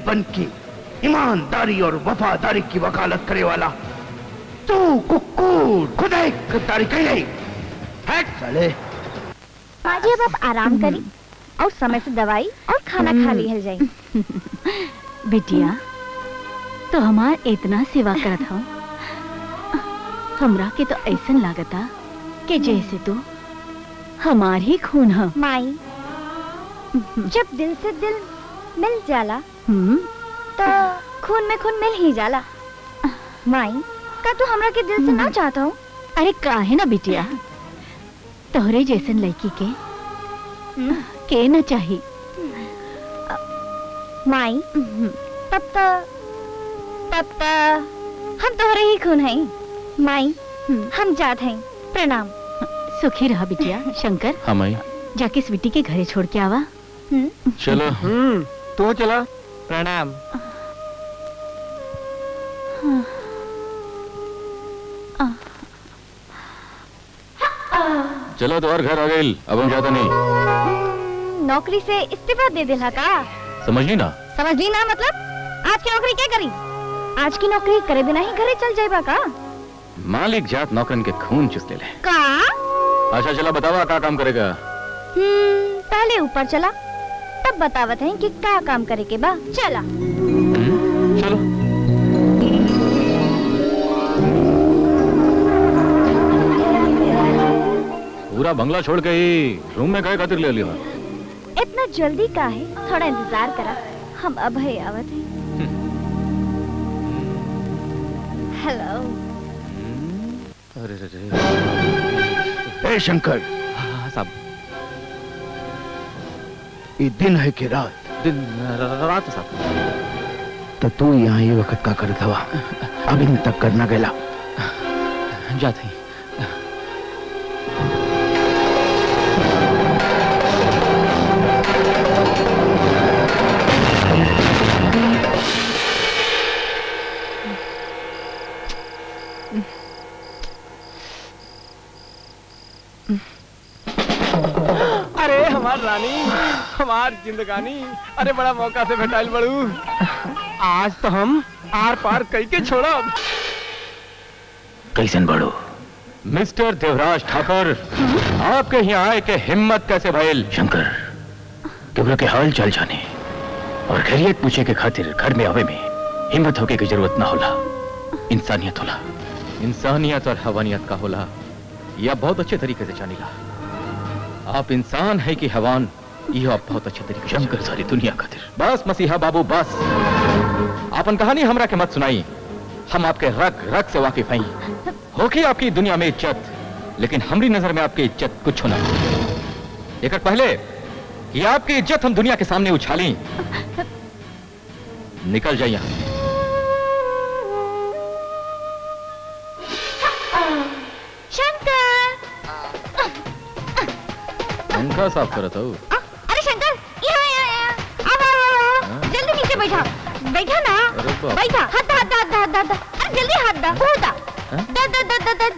बन के ईमानदारी और वफादारी की वकालत करे वाला तू कुक्कुर खुदाई गद्दारी कही हट साले। माँ जी अब आप आराम करी और समय से दवाई और खाना खा ली जाए। बिटिया तो हमार इतना सेवा करत हो, हमरा के तो ऐसन लागता कि जैसे तो हमार ही खून है। माई जब दिल से दिल मिल जाला तो खून में खून मिल ही जाला। माई का तू हमरा के दिल से ना चाहता हूँ? अरे काहे ना बिटिया, तोहरे जैसन लड़की के न चाहिए। माई तब हम तोहरे ही खून हैं। माई हम जात हैं, प्रणाम। सुखी रहा बिटिया। शंकर हाँ माई, जाके स्वीटी के घरे छोड़ के आवा। चलो। तू चला। प्रणाम। चलो तो और घर आ गई, अब हम जाता नहीं। नौकरी से इस्तीफा दे दिला का? समझी ना? समझी ना मतलब आज की नौकरी क्या करी? आज की नौकरी करे बिना ही घरे चल जाएगा का? मालिक जात नौकरन के खून चुस ले का? अच्छा चला बतावा क्या काम करेगा? पहले ऊपर चला तब बतावत हैं कि क्या काम करे के बा। चला। चलो। पूरा बंगला छोड़ के ही रूम में गए खातिर ले लिया। इतना जल्दी का है? थोड़ा इंतजार करा, हम अब है आवत हैं। हेलो। ए शंकर। साहब। ये दिन है कि रात? दिन रात साहब। तो तू यहाँ ये वक्त का कर दवा अभी तक करना गला जाते। अरे हमार रानी, हमार जिंदगानी, अरे बड़ा मौका से भेटाइल बड़ू। आज तो हम आर पार कई के छोड़ा। कैसन बड़ो? मिस्टर देवराज ठाकुर, आपके यहाँ आए के हिम्मत कैसे भइल? शंकर, केवरा के हाल चाल जाने और खैरियत पूछे के खातिर घर में आवे में हिम्मत होके की जरूरत ना होला, इंसानियत होला। इंसानियत और हवानियत का होला यह बहुत अच्छे तरीके से जानीला। आप इंसान है कि हैवान, यह आप बहुत अच्छे तरीके से शंकर सारी दुनिया खातिर। बस मसीहा बाबू बस, आपन कहानी हमरा के मत सुनाई। हम आपके रग रग से वाकिफ हैं। होगी आपकी दुनिया में इज्जत, लेकिन हमारी नजर में आपकी इज्जत कुछ होना। एक पहले कि आपकी इज्जत हम दुनिया के सामने उछाली, निकल जाइए। पंखा साफ करता हूँ। अरे शंकर, यहाँ जल्दी नीचे बैठा। बैठा ना, बैठा। हाथ अरे जल्दी हाथ दा,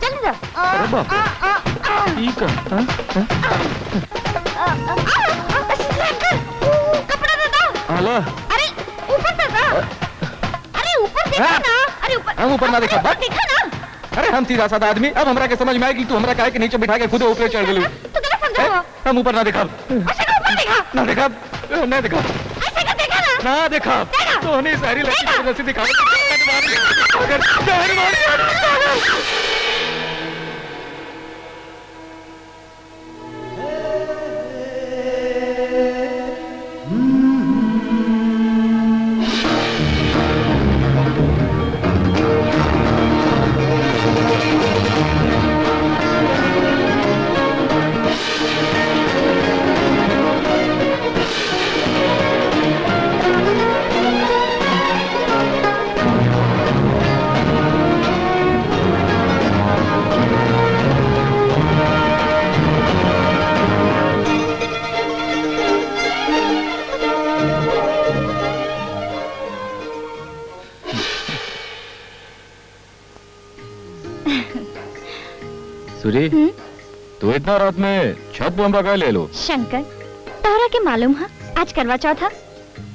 जल्दी दा। ठीक है। कपड़ा दे। अरे ऊपर से अरे ऊपर देखा ना। अरे ऊपर। हम ऊपर ना देखा ना। अरे हम सीधा साधा आदमी, अब हमरा के समझ में आएगी तू हमरा काहे के नीचे बिठा के खुद ऊपर चढ़ गई। हम ऊपर ना देखा। ना देखा। ना देखा। ना देखा। तो नहीं सारी लड़की दिखा। सूरी, तू इतना रात में छत पे हमरा ले लो। शंकर, तोहरा के मालूम है आज करवा चौथ है?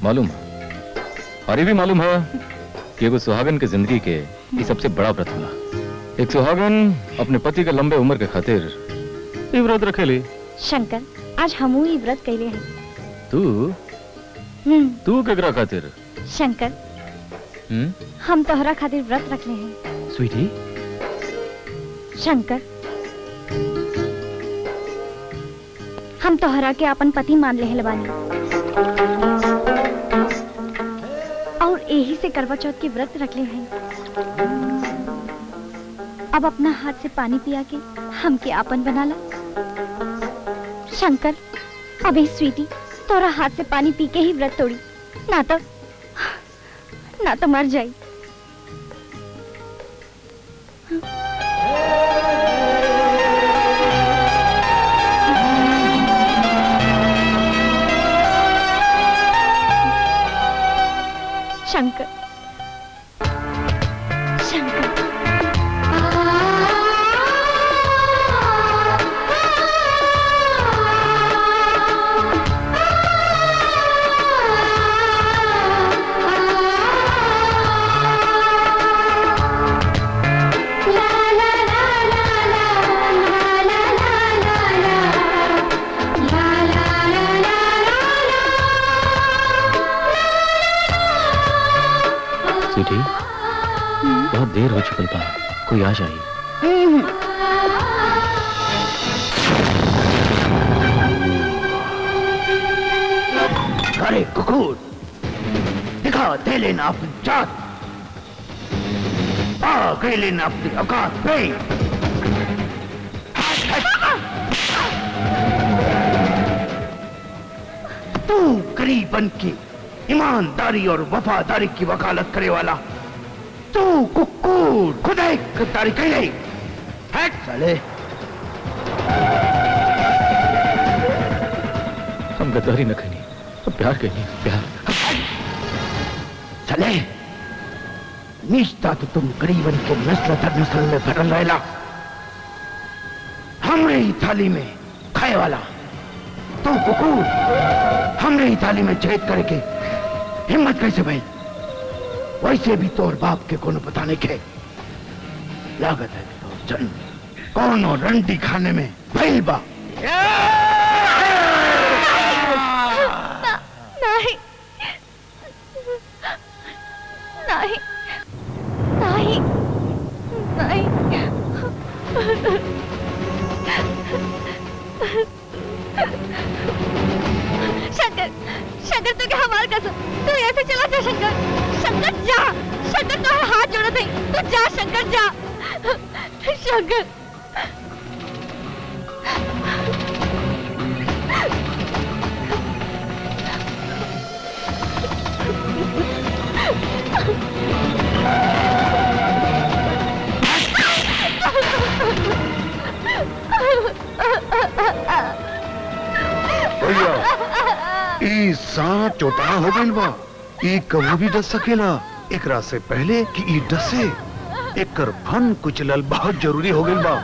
मालूम। और ये भी मालूम है कि एगो सुहागन के जिंदगी के ये सबसे बड़ा व्रत होला। एक सुहागन अपने पति के लंबे उम्र के खातिर ये व्रत रखेली। शंकर, आज हमू ई व्रत कैले हैं। तू केकरा खातिर? शंकर, हम तोहरा खातिर व्रत रखले हैं। स्वीटी? शंकर, हम तोहरा के अपन पति मान ले बानी और यही से करवा चौथ के व्रत रखले हैं। अब अपना हाथ से पानी पिया के हमके आपन बना ला। शंकर, अबे स्वीटी, तोरा हाथ से पानी पी के ही व्रत तोड़ी, ना तो मर जाई। शंकर, शंकर, स्वीटी, बहुत देर हो चुकल बा, कोई आ जाए। अरे कुकुर, दिखा दे लेना अपनी जात, आ गए लेना अपनी औकात पे। तू गरीब बन के ईमानदारी और वफादारी की वकालत करे वाला, तू कुकुर खुदाई गद्दारी करे। हट साले। हम गद्दारी न कहीं, प्यार कहीं, प्यार। साले, नीचता तो तुम गरीबन के नस्ल दर नस्ल में भरल रहेला, हमरे ही थाली में खाए वाला। तू कुकुर हमरे ही थाली में छेद करके हिम्मत कैसे भाई? वैसे भी तोर बाप के कोनो पता नहीं के लागत है कि तोर जन्म कोनो रंडी खाने में भइल बा। नहीं, नहीं, नहीं, नहीं। शंकर, शंकर, तू क्या हमार कसम, तू ऐसे चला जा। शंकर, शंकर जा। शंकर, तो हाथ जोड़ो थे, तू जा। शंकर जा। शंकर, भैया, ई सांप चौटाहा हो गइल बा। ई कभी भी डस सकेला। एकरा से पहले कि ई डसे, एकर फन कुचलल बहुत जरूरी हो गइल बा।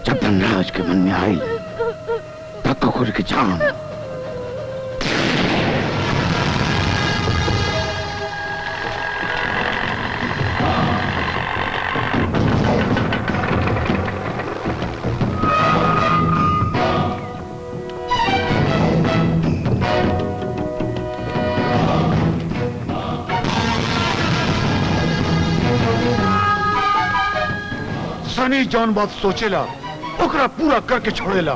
जब धनराज के मन में आई तब कुकुर की जान। सनी जौन बात सोचेला ओकरा पूरा करके छोड़ेला।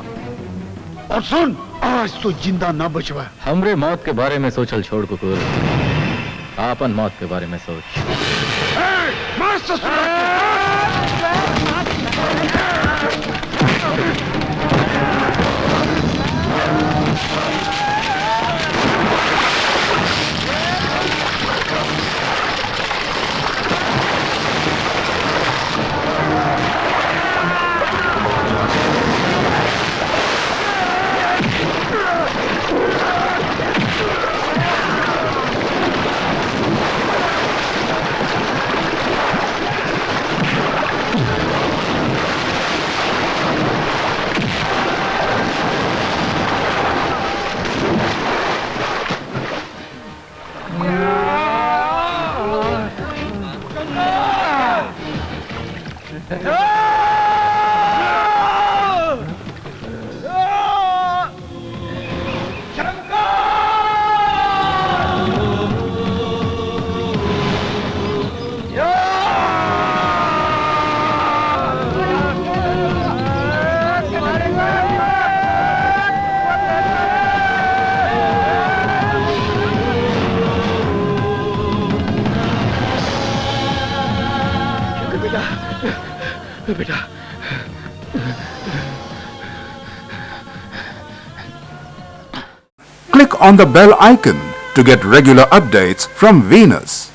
और सुन, आज तो जिंदा ना बचवा। हमरे मौत के बारे में सोचल छोड़ कुकुर, आपन मौत के बारे में सोच। बेटा बेटा Click on the bell icon to get regular updates from Venus.